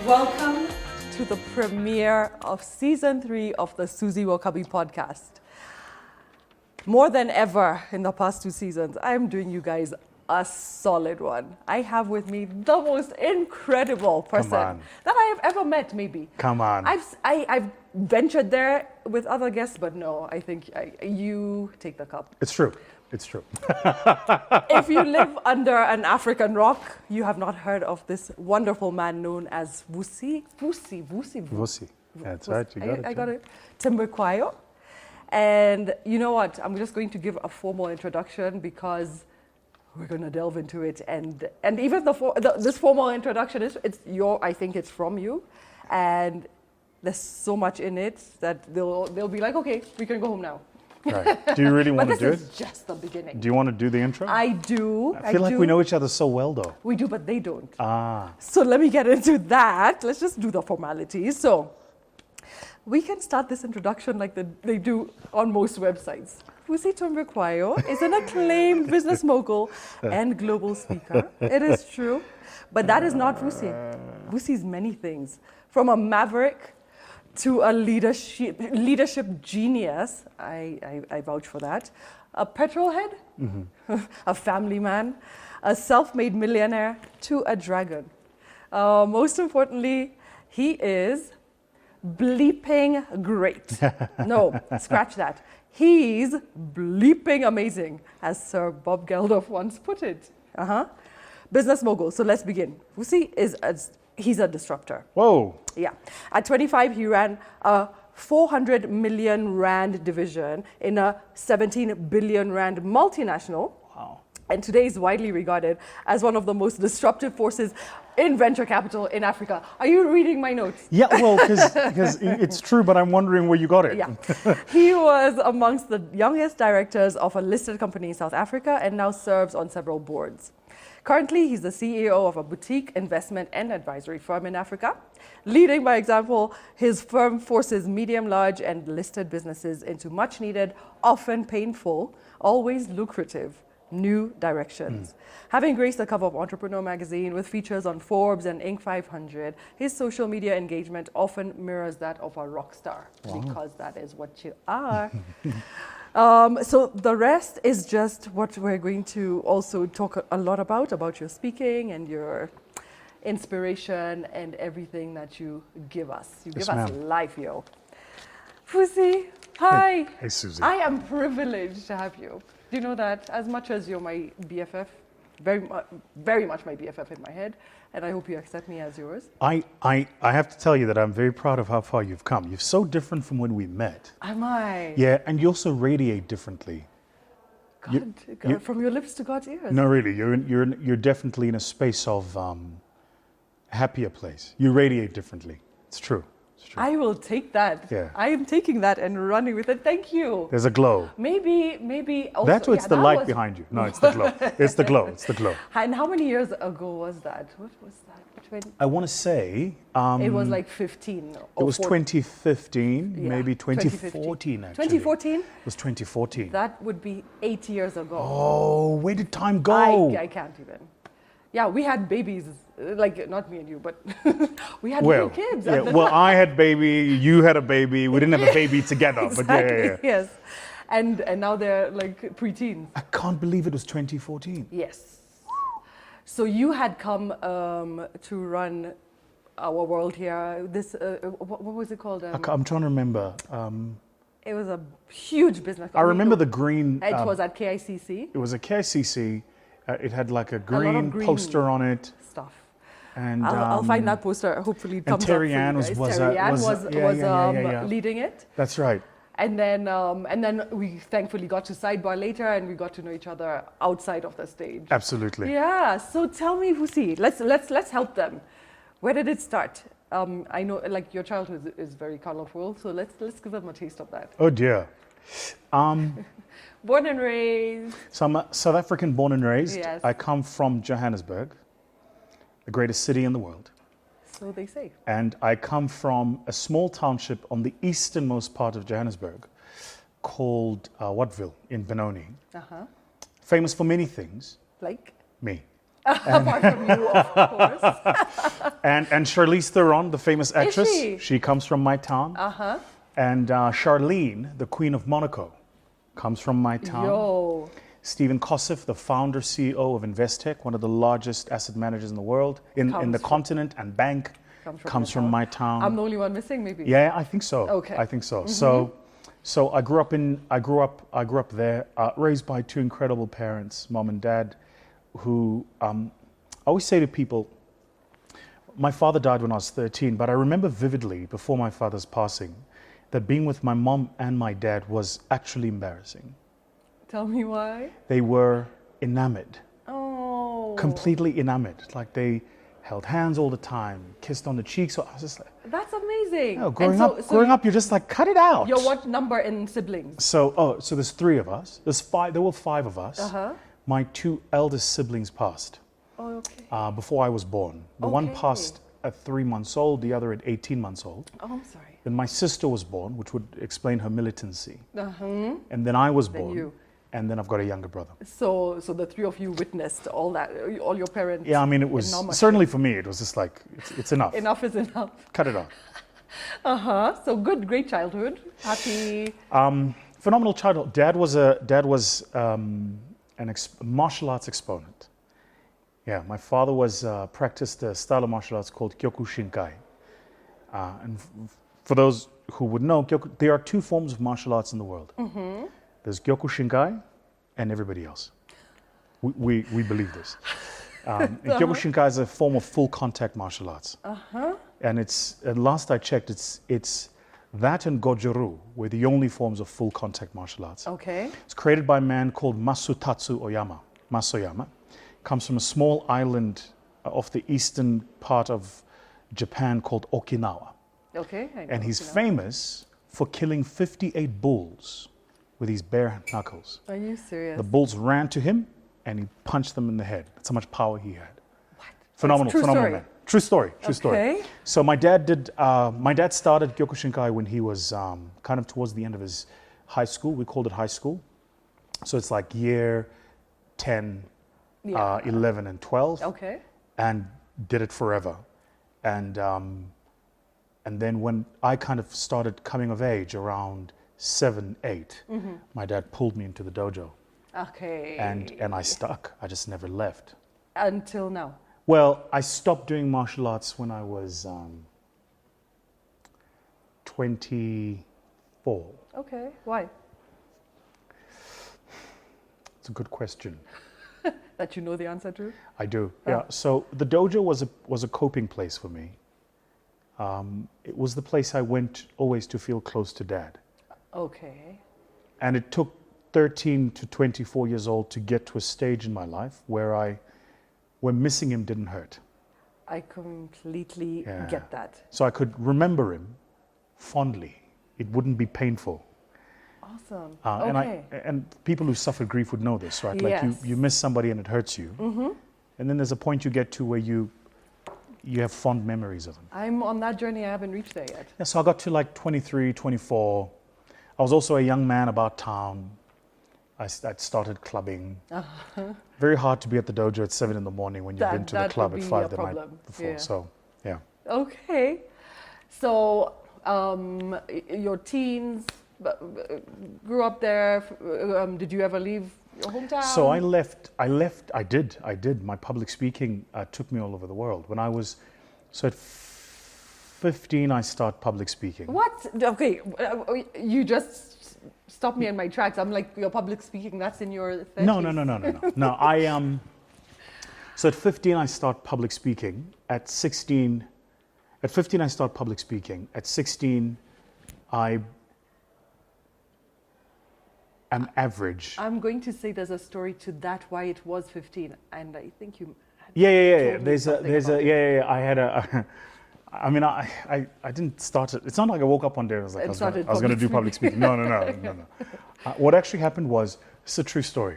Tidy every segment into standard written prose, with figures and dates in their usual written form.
Welcome to the premiere of season 3 of the Suzie Wokabi podcast. More than ever in the past 2 seasons, I'm doing you guys a solid one. I have with me the most incredible person that I have ever met, maybe. Come on. I've ventured there with other guests, but no, I think you take the cup. It's true. It's true. If you live under an African rock, you have not heard of this wonderful man known as Vusi. Vusi. That's right. You got it. I got it. Thembekwayo. And you know what? I'm just going to give a formal introduction because we're going to delve into it. And even this formal introduction I think it's from you. And there's so much in it that they'll be like, okay, we can go home now. Right. Do you really want to do it? But this is just the beginning. Do you want to do the intro? I do. I feel like we know each other so well, though. We do, but they don't. Ah. So let me get into that. Let's just do the formalities. So we can start this introduction like they do on most websites. Vusi Thembekwayo is an acclaimed business mogul and global speaker. It is true. But that is not Vusi. Vusi is many things. From a maverick to a leadership genius, I vouch for that, a petrol head, a family man, a self-made millionaire, to a dragon. Most importantly, he is bleeping great. No, scratch that. He's bleeping amazing, as Sir Bob Geldof once put it. Business mogul. So let's begin. Vusi he's a disruptor. Whoa. Yeah. At 25, he ran a 400 million rand division in a 17 billion rand multinational. Wow. And today is widely regarded as one of the most disruptive forces in venture capital in Africa. Are you reading my notes? Yeah, well, because it's true, but I'm wondering where you got it. Yeah. He was amongst the youngest directors of a listed company in South Africa and now serves on several boards. Currently, he's the CEO of a boutique investment and advisory firm in Africa. Leading by example, his firm forces medium, large, and listed businesses into much needed, often painful, always lucrative, new directions. Having graced the cover of Entrepreneur magazine with features on Forbes and Inc. 500, his social media engagement often mirrors that of a rock star, because that is what you are. So the rest is just what we're going to also talk a lot about your speaking and your inspiration and everything that you give us. You give us life, yo. Vusi, hi. Hey, Suzie. I am privileged to have you. Do you know that as much as you're my BFF, very much my BFF in my head, and I hope you accept me as yours. I have to tell you that I'm very proud of how far you've come. You're so different from when we met. Am I? Yeah, and you also radiate differently. God, from your lips to God's ears. No, really, you're definitely in a space of happier place. You radiate differently. It's true. It's true. I will take that. Yeah. I am taking that and running with it. Thank you. There's a glow. Maybe also. That's what's the light behind you. No, it's the glow. It's the glow. It's the glow. And how many years ago was that? What was that? I want to say it was like 15. It was 2015, Yeah, maybe 2014 actually. 2014? It was 2014. That would be 8 years ago. Oh, where did time go? I can't even. Yeah, we had babies, like not me and you, but we had little kids. Yeah, well, I had baby, you had a baby. We didn't have a baby together, Exactly, but yeah. Yes, and now they're like preteens. I can't believe it was 2014. Yes. So you had come to run our world here. This what was it called? I'm trying to remember. It was a huge business. I remember the green. It was at KICC. It was a KICC. It had like a lot green of green poster on it. Stuff. And I'll find that poster. Hopefully, it comes up for Terry you Ann guys. was Terry Ann was leading it. That's right. And then we thankfully got to sidebar later, and we got to know each other outside of the stage. Absolutely. Yeah. So tell me, Vusi, let's help them. Where did it start? I know, like your childhood is very colorful, so let's give them a taste of that. Oh dear. Born and raised. So I'm a South African born and raised. Yes. I come from Johannesburg, the greatest city in the world. So they say. And I come from a small township on the easternmost part of Johannesburg called Wattville in Benoni. Uh-huh. Famous for many things. Like? Me. Apart from you, of course. And Charlize Theron, the famous actress, she? comes from my town. Uh-huh. And Charlene, the Queen of Monaco, comes from my town. Yo. Stephen Kossif, the founder, CEO of Investec, one of the largest asset managers in the world, in the continent and bank, comes from my town. I'm the only one missing, maybe. Yeah, I think so. Okay. I think so. So I grew up there, raised by two incredible parents, mom and dad, who I always say to people, my father died when I was 13, but I remember vividly before my father's passing that being with my mom and my dad was actually embarrassing. Tell me why. They were enamored. Oh. Completely enamored. Like they held hands all the time, kissed on the cheeks. So I was just like, That's amazing. you know, growing up, you're just like, cut it out. You're what number in siblings? So there's three of us. There were five of us. Uh-huh. My two eldest siblings passed Oh, okay. before I was born. The one Okay. passed at 3 months old, the other at 18 months old. Oh, I'm sorry. Then my sister was born, which would explain her militancy. Uh-huh. And then I was Then born. you. And then I've got a younger brother. So the three of you witnessed all that, all your parents. Yeah, I mean, it was enormous. certainly for me, it was just like, it's enough. Enough is enough. Cut it out. Uh-huh. So great childhood. Happy. Phenomenal childhood. Dad was a martial arts exponent. Yeah, my father practiced a style of martial arts called Kyokushinkai. And for those who would know, there are two forms of martial arts in the world. Mm-hmm. There's Kyokushinkai and everybody else. We believe this. And Kyokushinkai is a form of full contact martial arts. Uh-huh. And last I checked, it's that and Goju-ryu were the only forms of full contact martial arts. Okay. It's created by a man called Masutatsu Masoyama. Comes from a small island off the eastern part of Japan called Okinawa. Okay. And he's famous for killing 58 bulls with his bare knuckles. Are you serious? The bulls ran to him and he punched them in the head. That's how much power he had. What? Phenomenal man. True story. Okay. So my dad started Kyokushinkai when he was kind of towards the end of his high school. We called it high school. So it's like year 10, 11 and 12. Okay. And did it forever. And then when I kind of started coming of age around 7, 8, my dad pulled me into the dojo. Okay. And I stuck. I just never left. Until now. Well, I stopped doing martial arts when I was 24. Okay. Why? It's a good question. That you know the answer to? I do. Yeah. So the dojo was a coping place for me. It was the place I went always to feel close to Dad. Okay. And it took 13 to 24 years old to get to a stage in my life where missing him didn't hurt. I completely get that. So I could remember him fondly. It wouldn't be painful. Awesome. And people who suffer grief would know this, right? Like Yes. you miss somebody and it hurts you. Mm-hmm. And then there's a point you get to where you have fond memories of them. I'm on that journey. I haven't reached there yet. Yeah, so I got to like 23, 24. I was also a young man about town. I'd started clubbing. Uh-huh. Very hard to be at the dojo at 7 in the morning when you've been to the club at 5 the night before. Yeah. So, yeah. Okay. So, your teens grew up there. Did you ever leave your hometown? So I left. I did. My public speaking took me all over the world. When I was, at 15, I started public speaking. What? Okay, you just stopped me in my tracks. I'm like, your public speaking, that's in your 30s? No. No, so at 15, I started public speaking. At 15, I started public speaking. At 16, I am average. I'm going to say there's a story to that, why it was 15, and I think you. Yeah. There's a. I had a. I mean, I didn't start it. It's not like I woke up one day and was like, I was going to do public speaking. No. What actually happened was, it's a true story.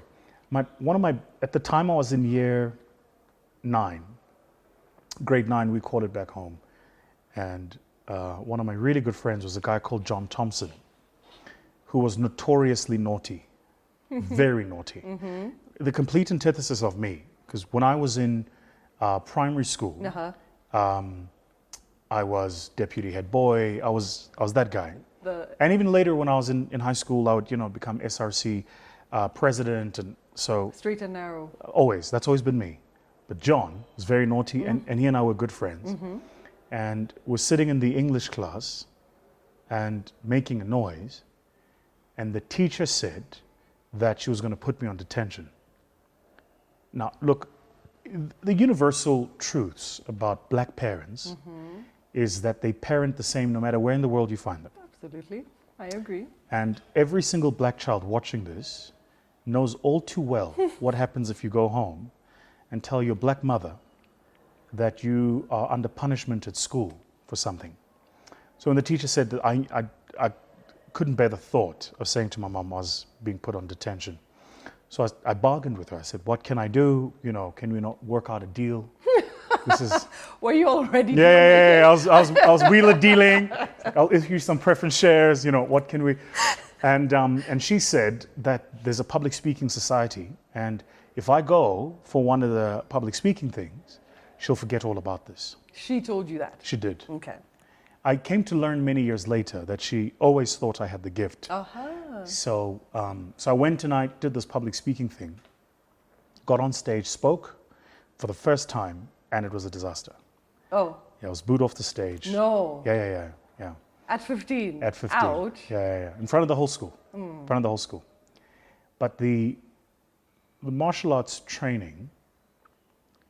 At the time I was in year 9, grade 9, we called it back home. And one of my really good friends was a guy called John Thompson, who was notoriously naughty, very naughty. Mm-hmm. The complete antithesis of me. Because when I was in primary school, Uh-huh. I was deputy head boy. I was that guy. The And even later, when I was in high school, I would become SRC president, and so straight and narrow. that's always been me. But John was very naughty, and he and I were good friends. And we're sitting in the English class and making a noise, and the teacher said that she was going to put me on detention. Now, look, the universal truths about black parents is that they parent the same no matter where in the world you find them. Absolutely. I agree. And every single black child watching this knows all too well what happens if you go home and tell your black mother that you are under punishment at school for something. So when the teacher said that, I couldn't bear the thought of saying to my mom I was being put on detention. So I bargained with her. I said, what can I do? Can we not work out a deal? This is... Were you already? Yeah. I was wheeler dealing. I'll issue some preference shares. What can we? And she said that there's a public speaking society, and if I go for one of the public speaking things, she'll forget all about this. She told you that? She did. Okay. I came to learn many years later that she always thought I had the gift. Uh-huh. So I went and I did this public speaking thing, got on stage, spoke for the first time, and it was a disaster. Oh. Yeah, I was booed off the stage. No. Yeah. At 15? At 15. Ouch. Yeah. In front of the whole school. In front of the whole school. But the martial arts training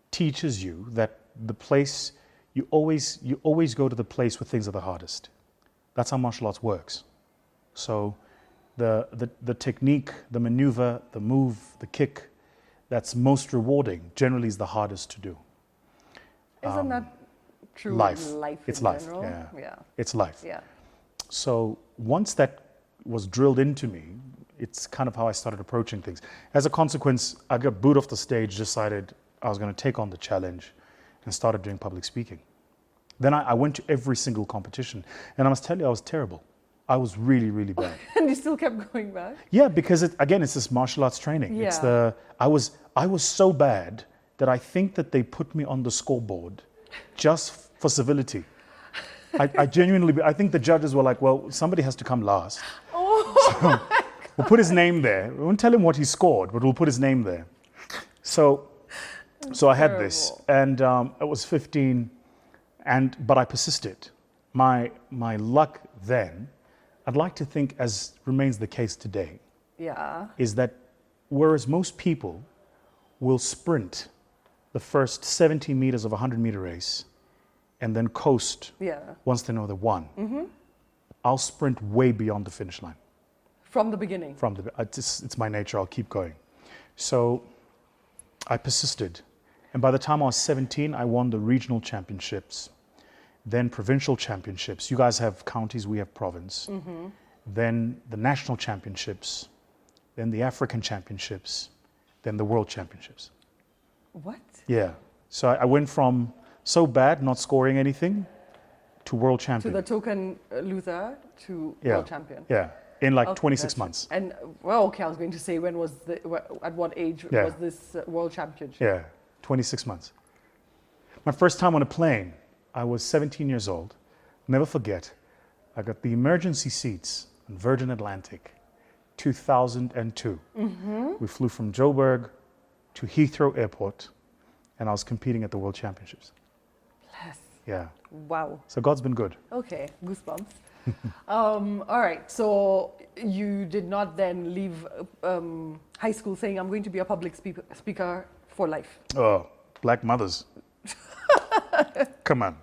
teaches you that the place, you always go to the place where things are the hardest. That's how martial arts works. So the technique, the maneuver, the move, the kick that's most rewarding generally is the hardest to do. Isn't that true Life. in life It's in life. general? Yeah. It's life. Yeah. So once that was drilled into me, it's kind of how I started approaching things. As a consequence, I got booed off the stage, decided I was going to take on the challenge, and started doing public speaking. Then I went to every single competition, and I must tell you, I was terrible. I was really, really bad. And you still kept going back? Yeah, because it's this martial arts training. Yeah. I was so bad that I think that they put me on the scoreboard just for civility. I genuinely, I think the judges were like, well, somebody has to come last. Oh. So we'll put his name there. We won't tell him what he scored, but we'll put his name there. So I had this, and I was 15, but I persisted. My luck then, I'd like to think, as remains the case today, is that whereas most people will sprint the first 70 meters of a 100-meter race and then coast once they know they won, I'll sprint way beyond the finish line. From the beginning? It's my nature, I'll keep going. So I persisted. And by the time I was 17, I won the regional championships, then provincial championships. You guys have counties, we have province. Then the national championships, then the African championships, then the world championships. What? Yeah. So I went from so bad, not scoring anything, to world champion. To the token loser to world champion. Yeah. In like 26 months. And well, okay, I was going to say, at what age was this world championship? Yeah, 26 months. My first time on a plane, I was 17 years old. Never forget, I got the emergency seats on Virgin Atlantic, 2002. We flew from Joburg to Heathrow Airport, and I was competing at the World Championships. Bless. Yeah. Wow. So God's been good. Okay, goosebumps. All right, so you did not then leave high school saying, I'm going to be a public speaker for life. Oh, black mothers. Come on.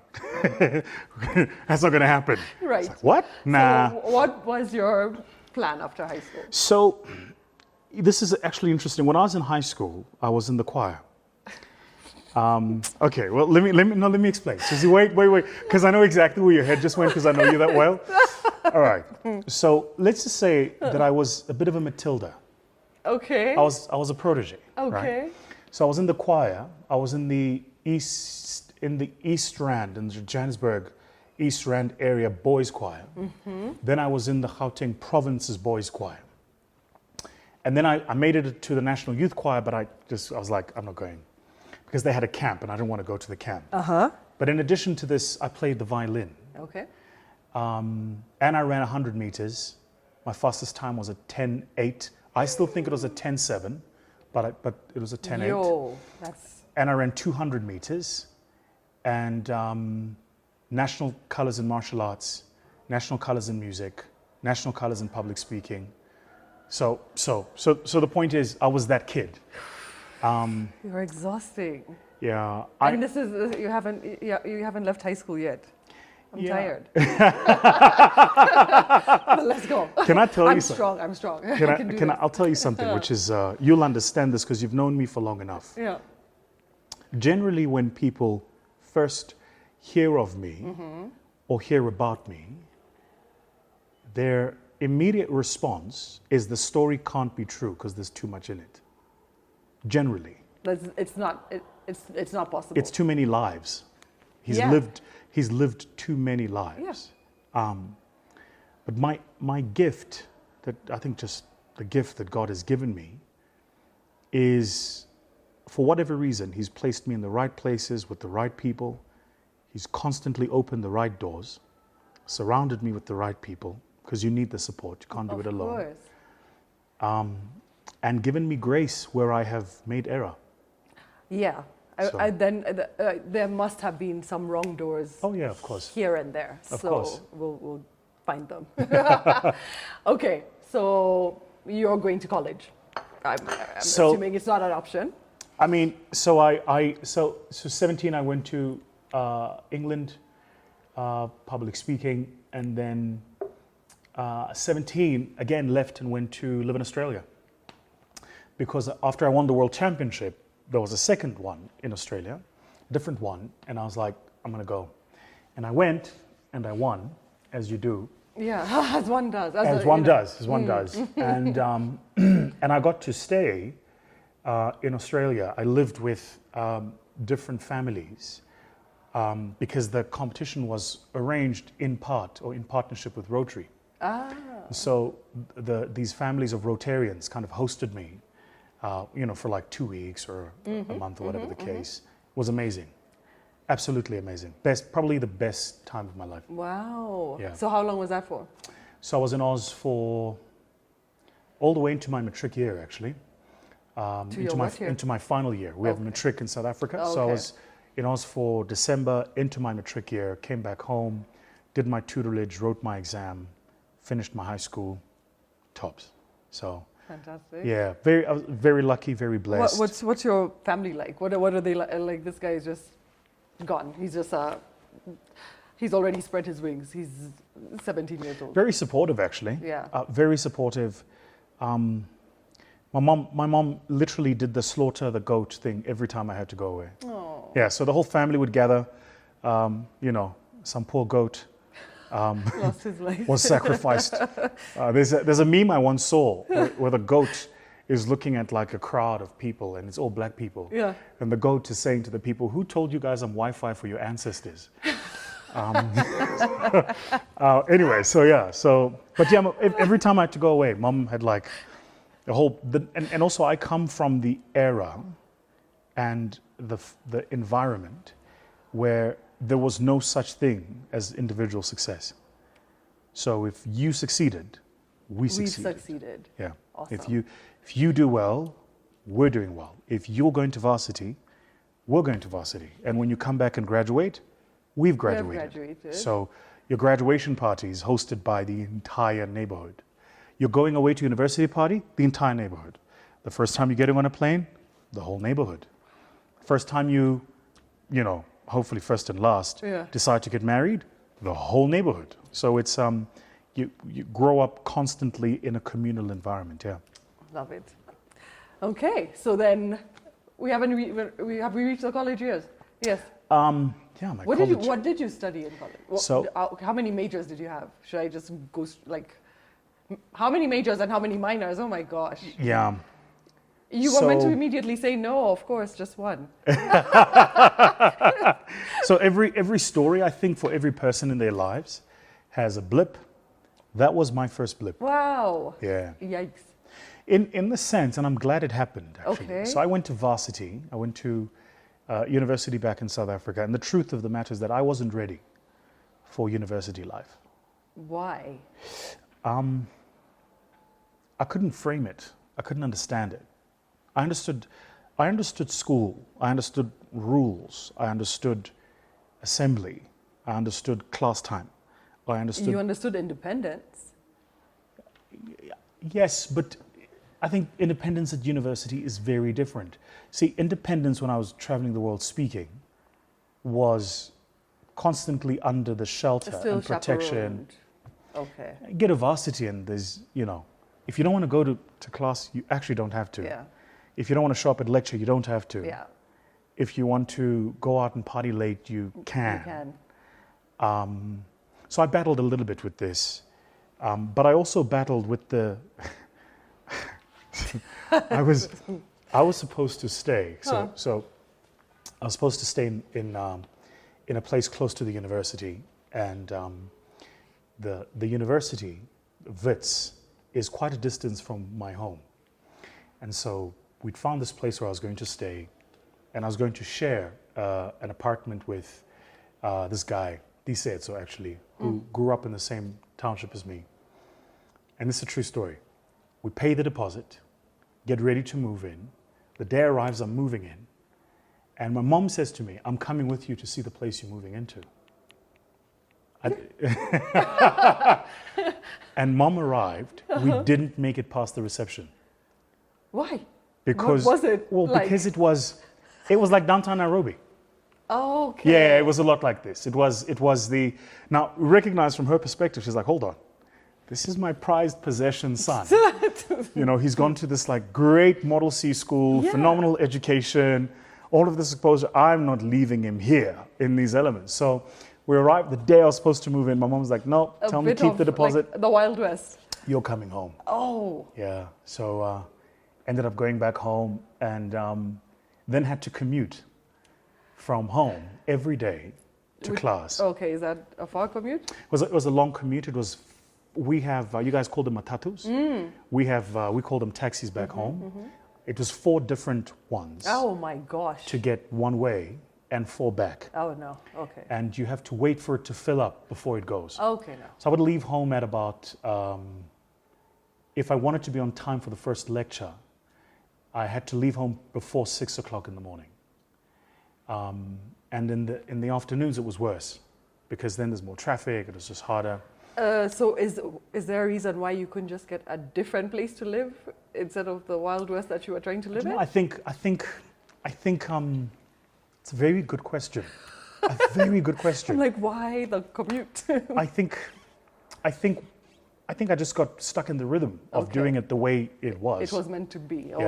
That's not going to happen. Right. It's like, what? Nah. So what was your plan after high school? So this is actually interesting. When I was in high school, I was in the choir. Okay, well, let me explain. Suzie, wait, because I know exactly where your head just went because I know you that well. All right. So let's just say that I was a bit of a Matilda. Okay. I was a protege. Okay. Right? So I was in the choir. I was in the East Rand, in the Johannesburg East Rand area boys choir. Then I was in the Gauteng province's boys choir. And then I made it to the National Youth Choir, but I was like, I'm not going. because they had a camp and I didn't want to go to the camp. Uh-huh. But in addition to this, I played the violin. Okay. And I ran 100 meters. My fastest time was a 10:8. I still think it was a 10:7, but it was a 10:8. Yo, that's... And I ran 200 meters. And national colors in martial arts, national colors in music, national colors in public speaking. So the point is, I was that kid. You're exhausting. Yeah. And this is, you haven't left high school yet. I'm tired. But let's go. Can I tell you something? I'm strong. I'll tell you something, which is, you'll understand this because you've known me for long enough. Yeah. Generally, when people first hear of me or hear about me, their immediate response is the story can't be true because there's too much in it. Generally. It's not possible. It's too many lives. He's lived too many lives. Yeah. But my gift, that I think just the gift that God has given me, is for whatever reason, He's placed me in the right places with the right people. He's constantly opened the right doors, surrounded me with the right people, because you need the support. You can't do it alone. Of course. And given me grace where I have made error. Yeah. There must have been some wrong doors. Oh yeah, of course. Here and there. Of course. We'll find them. Okay, so you're going to college. I'm assuming it's not an option. I mean, so 17 I went to England, public speaking, and then 17 again left and went to live in Australia. Because after I won the World Championship, there was a second one in Australia, different one, and I was like, I'm gonna go. And I went and I won, as you do. Yeah, as one does. As one does. And and I got to stay in Australia. I lived with different families because the competition was arranged in part or in partnership with Rotary. Ah. So these families of Rotarians kind of hosted me, for like 2 weeks or a month or whatever the case. It was amazing. Absolutely amazing. Probably the best time of my life. Wow. Yeah. So how long was that for? So I was in Oz for all the way into my matric year, actually. Into my final year. We have matric in South Africa. Okay. So I was in Oz for December into my matric year, came back home, did my tutelage, wrote my exam, finished my high school, tops. So fantastic. Yeah, I was very lucky, very blessed. What's your family like? What are they like? Like, this guy is just gone. He's just he's already spread his wings. He's 17 years old. Very supportive, actually. Yeah. Very supportive. My mom literally did the slaughter the goat thing every time I had to go away. Oh. Yeah, so the whole family would gather. Some poor goat lost his life. was sacrificed. There's a meme I once saw where the goat is looking at like a crowd of people, and it's all black people. Yeah. And the goat is saying to the people, "Who told you guys I'm Wi-Fi for your ancestors?" Anyway, but yeah, every time I had to go away, Mom had like and also I come from the era and the environment where there was no such thing as individual success. So if you succeeded, we succeeded. We've succeeded. Yeah. Awesome. If you do well, we're doing well. If you're going to varsity, we're going to varsity. And when you come back and graduate, we've graduated. So your graduation party is hosted by the entire neighborhood. You're going away to university party, the entire neighborhood. The first time you're getting on a plane, the whole neighborhood. First time you hopefully first and last, decide to get married, the whole neighborhood. So it's you grow up constantly in a communal environment. Yeah. Love it. Okay, so then have we reached the college years? Yes. Yeah, my college. What did you study in college? How many majors did you have? Should I just go how many majors and how many minors? Oh my gosh. Yeah. You were meant to immediately say no, of course, just one. So every story, I think, for every person in their lives has a blip. That was my first blip. Wow. Yeah. Yikes. In the sense, and I'm glad it happened, actually. Okay. So I went to varsity. I went to university back in South Africa. And the truth of the matter is that I wasn't ready for university life. Why? I couldn't frame it. I couldn't understand it. I understood school. I understood rules. I understood assembly. I understood class time. I understood. You understood independence. Yes, but I think independence at university is very different. See, independence when I was traveling the world speaking was constantly under the shelter Still and protection. chaperoned. Okay. Get a varsity and there's, if you don't want to go to class, you actually don't have to. Yeah. If you don't want to show up at lecture, you don't have to. Yeah. If you want to go out and party late, you can. You can. So I battled a little bit with this, but I also battled with the. I was supposed to stay. So I was supposed to stay in a place close to the university, and the university, Wits, is quite a distance from my home, and so we'd found this place where I was going to stay, and I was going to share an apartment with this guy, Disetso actually, who grew up in the same township as me. And this is a true story. We pay the deposit, get ready to move in. The day arrives, I'm moving in. And my mom says to me, I'm coming with you to see the place you're moving into. And mom arrived. We didn't make it past the reception. Why? Because, what was it? Well, like? because it was like downtown Nairobi. Oh, okay. Yeah, it was a lot like this. It was now recognize from her perspective, she's like, hold on, this is my prized possession son. He's gone to this like great Model C school, Yeah. phenomenal education, all of this exposure. I'm not leaving him here in these elements. So we arrived the day I was supposed to move in. My mom was like, no, tell me keep the deposit. Like the Wild West. You're coming home. Oh. Yeah. So ended up going back home and then had to commute from home every day to class. Okay, is that a far commute? It was a long commute. We have, you guys call them matatus. We call them taxis back home. It was 4 different ones. Oh my gosh. To get one way and 4 back. Oh no, okay. And you have to wait for it to fill up before it goes. Okay, no. So I would leave home at about, if I wanted to be on time for the first lecture, I had to leave home before 6 o'clock in the morning. And in the afternoons it was worse because then there's more traffic, it was just harder. So is there a reason why you couldn't just get a different place to live instead of the Wild West that you were trying to live in? I think it's a very good question. A very good question. I'm like, why the commute? I think I just got stuck in the rhythm of doing it the way it was. It was meant to be. Or,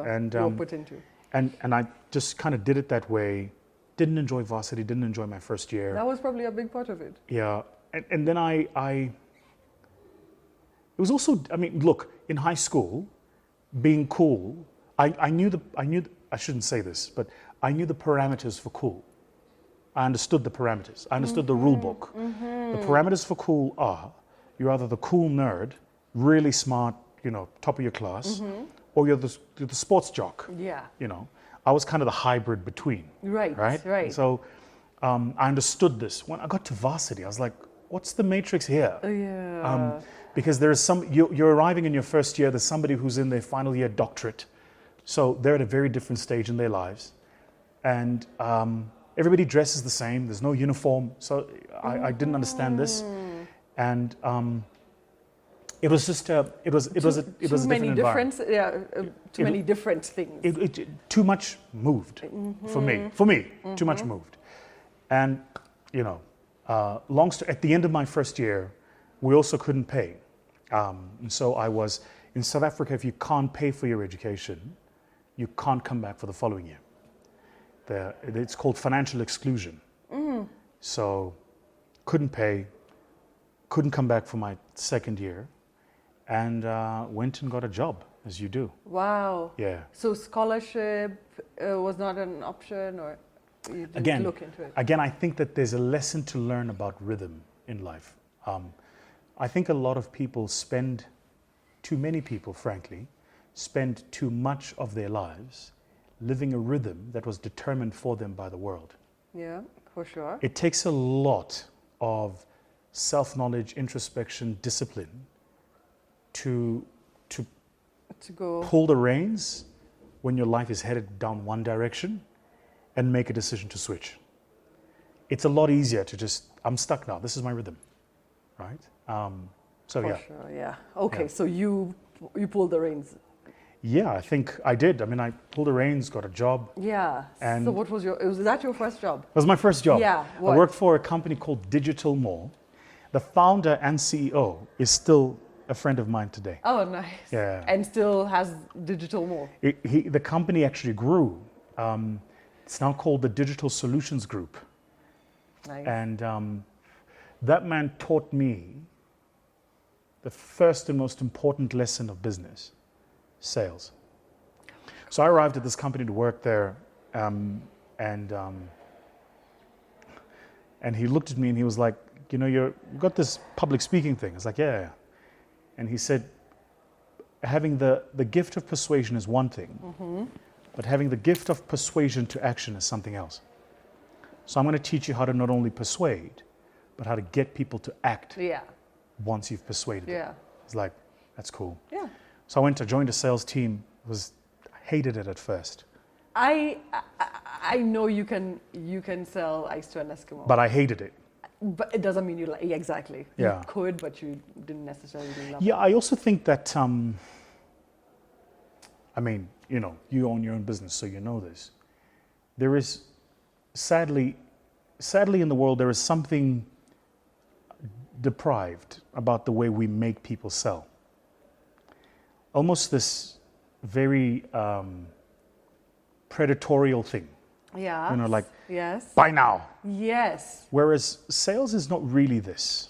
And you were put into. And I just kind of did it that way. Didn't enjoy varsity. Didn't enjoy my first year. That was probably a big part of it. Yeah, and then it was also. I mean, look, in high school, being cool. I knew. I shouldn't say this, but I knew the parameters for cool. I understood the parameters. I understood the rule book. The parameters for cool are: you're either the cool nerd, really smart, top of your class, or you're the sports jock. Yeah. I was kind of the hybrid between. Right. So I understood this. When I got to varsity, I was like, what's the matrix here? Yeah. Because there is you're arriving in your first year, there's somebody who's in their final year doctorate. So they're at a very different stage in their lives. And everybody dresses the same, there's no uniform. So I didn't understand this. And it was just it was a different environment. Too many different things. Too much moved for me. Too much moved. And at the end of my first year, we also couldn't pay. And so I was in South Africa. If you can't pay for your education, you can't come back for the following year. It's called financial exclusion. So couldn't pay, couldn't come back for my second year. And went and got a job, as you do. Wow. Yeah. So scholarship was not an option, or you didn't look into it? Again, I think that there's a lesson to learn about rhythm in life. I think a lot of people too many people, frankly, spend too much of their lives living a rhythm that was determined for them by the world. Yeah, for sure. It takes a lot of self-knowledge, introspection, discipline to To go. pull the reins when your life is headed down one direction and make a decision to switch. It's a lot easier to just, I'm stuck now, this is my rhythm, right? So For yeah. sure, yeah. Okay, Yeah. so you pulled the reins. Yeah, I think I did. I mean, I pulled the reins, got a job. Yeah. And- so what was was that your first job? It was my first job. Yeah, I what? worked for a company called Digital Mall. The founder and CEO is still a friend of mine today. Oh, nice. Yeah. And still has digital more. The company actually grew. It's now called the Digital Solutions Group. Nice. And that man taught me the first and most important lesson of business, sales. So I arrived at this company to work there, and he looked at me and he was like, you know, you've got this public speaking thing. I was like, yeah. And he said, having the gift of persuasion is one thing, but having the gift of persuasion to action is something else. So I'm going to teach you how to not only persuade, but how to get people to act Yeah. once you've persuaded them. Yeah. It's like, that's cool. Yeah. So I joined a sales team. I hated it at first, I know you can sell ice to an Eskimo. but I hated it. But it doesn't mean you like exactly. Yeah. You could, but you didn't necessarily love Yeah, I also think that, I mean, you know, you own your own business, so you know this. There is, sadly in the world, there is something deprived about the way we make people sell. Almost this very predatorial thing, Yeah. you know, like, Yes. buy now. Yes. Whereas sales is not really this,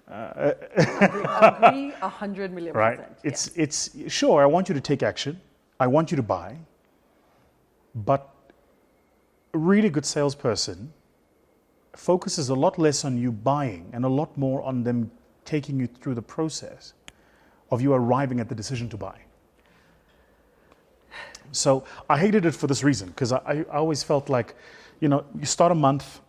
Agree 100 million right? percent. It's sure, I want you to take action. I want you to buy. But a really good salesperson focuses a lot less on you buying and a lot more on them taking you through the process of you arriving at the decision to buy. So I hated it for this reason, because I always felt like, you know, you start a month,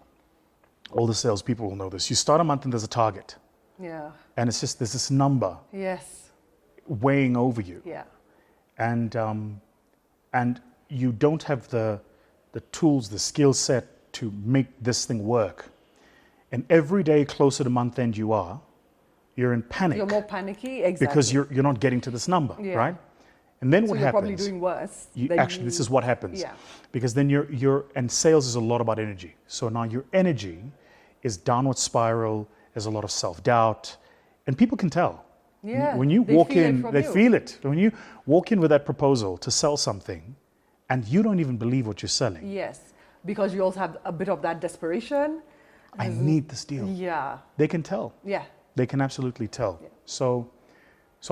all the salespeople will know this, you start a month and there's a target, Yeah. and it's just, there's this number Yes. weighing over you. Yeah. And you don't have the tools, the skill set to make this thing work. And every day closer to month end you're in panic. You're more panicky, exactly. because you're not getting to this number, Yeah. right? And then so what you're happens? probably doing worse. This is what happens. Yeah. Because then and sales is a lot about energy. So now your energy is downward spiral, there's a lot of self-doubt, and people can tell. Yeah, When you they walk feel it in, from they you. feel it. When you walk in with that proposal to sell something, and you don't even believe what you're selling, Yes. Because you also have a bit of that desperation. I need this deal. Yeah. They can tell. Yeah. They can absolutely tell. Yeah. So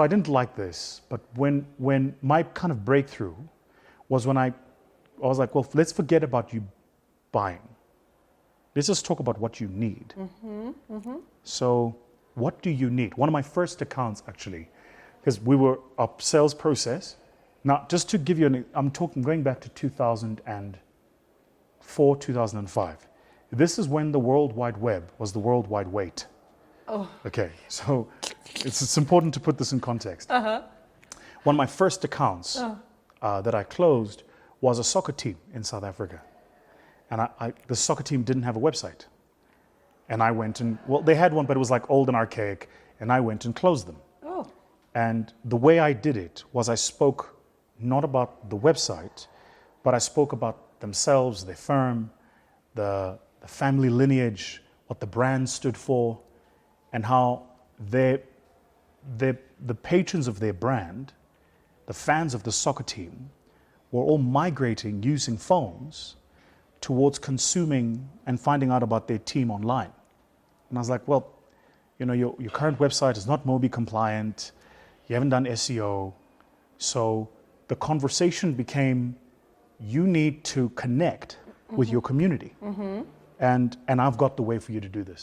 I didn't like this, but when my kind of breakthrough was when I was like, well, let's forget about you buying. Let's just talk about what you need. So what do you need? One of my first accounts, actually, because we were a sales process. Now, just to give you I'm going back to 2004, 2005. This is when the World Wide Web was the World Wide Wait. Oh. Okay, so it's important to put this in context. One of my first accounts that I closed was a soccer team in South Africa. And the soccer team didn't have a website. And I went and, well, they had one, but it was like old and archaic. And I went and closed them. Oh. And the way I did it was I spoke not about the website, but I spoke about themselves, their firm, the family lineage, what the brand stood for, and how the patrons of their brand, the fans of the soccer team, were all migrating using phones towards consuming and finding out about their team online. And I was like, well, you know, your current website is not MOBI compliant, you haven't done SEO, so the conversation became, you need to connect with your community. And I've got the way for you to do this.